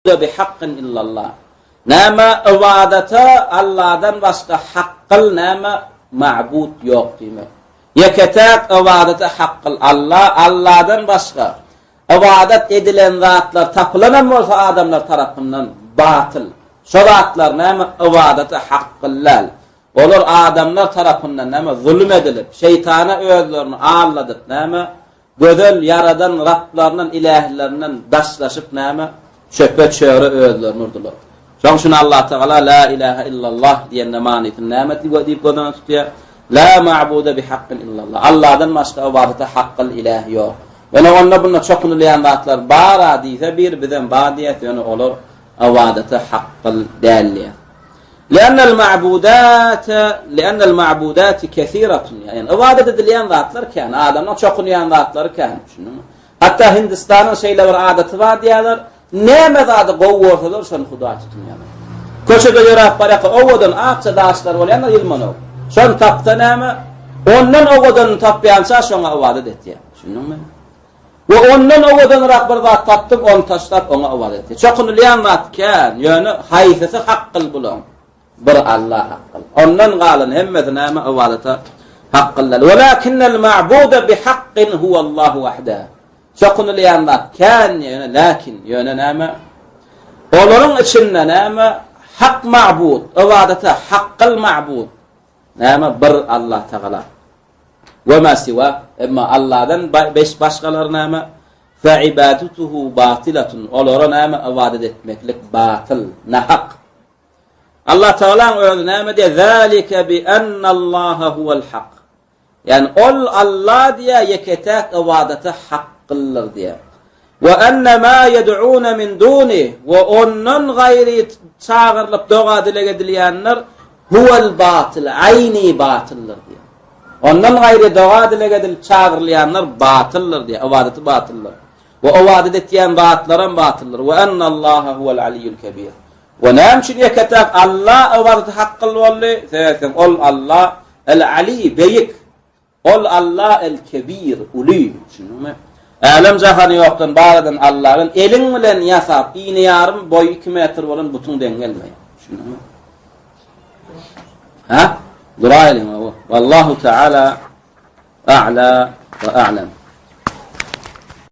bi haqqin illallah. Näme ibadata Allah'dan başga haqqıl näme ma'bud yok diýmek. Yeketek ibadata haqqıl Allah, Allah'dan başga ibadat edilen zatlar tapılanan bolsa adamlar tarapyndan batıl. Şo zatlar näme ibadata haqqıllal. Olar adamlar tarapyndan näme zulm edilip, şeytana özlerini ağladyp näme gödel yaradan Rablarından ilahlerinden daşlaşıp näme şöhbet şöhre özlerini urdular. Şoňşun Allah Taala la ilaha illallah diýende manysyny näme diýip godan tutýar. La ma'bude bi haqqin illallah. Allah'dan başga ibadete haqqıl ilah ýok. Ene onda bunlar çokunulýan zatlar bara diýse bir bilen badiyet ýöne olur ibadete haqqıl dälli. لأن المعبودات كثيرة يعني ibadet edilen zatlar kan adamlar çokunýan zatlar kan. Hatta Hindistan'ın şeyle bir adeti var diýerler. Näme zady gowursalar şonu Huda tutýarlar. Köşede ýörap baraka owadan akça daşlar bolýanlar ilmano. Şon tapda näme? Ondan owadan tapýansa şoňa ibadet etýär. Şunuňmy? Ve ondan owadan bir zat tapdyk on taşlap ona ibadet etýär. Çokunulýan zat kan ýöne haýsysy haqqyl bulan. Bir Allah haqqyl. Ondan galan hemmeti näme ibadeta haqqyl. Walakinnel ma'bude bi haqqin huvallahu wahda. Çokunulýan zat kan ýöne lakin ýöne näme? Olaryň içinde näme? Hak ma'bud, ibadete haqqyl ma'bud. Näme bir Allah Taala. Ve ma siwa emma Allah'dan beş başgalar näme? Fa ibadatuhu batilatun. Olara näme ibadet etmeklik batıl, nahaq. Allah Taala öyle näme diye zalika bi anna Allaha huvel haq. Yani ol Allah diye yeketek ibadete haqqylar diye. Ve enne ma yed'un min duni ve onun gayri çağırılıp doğa dile edilýänler huvel batil, ayni batıllar diye. Ondan gayri doğa dile edilip çağırılýanlar batıllar diye, ibadeti batıllar. Ve ibadet etýän batlaran batıllar. Ve enne Allaha huvel aliyyul kebir. Ve näçin yeketek Allah ibadeti haqqyl boldy? Sebäpden ol Allah el-Ali beyik. Ol Allah el-kebir, uli. Şunumy? Alem jahany ýokdan baradan Allah'ın eliň bilen ýasap, iňe ýarym boy 2 metr bolan butun dengelmeýär. Şunumy? Ha? Duraýlyň o. Wallahu Taala a'la ve a'lam.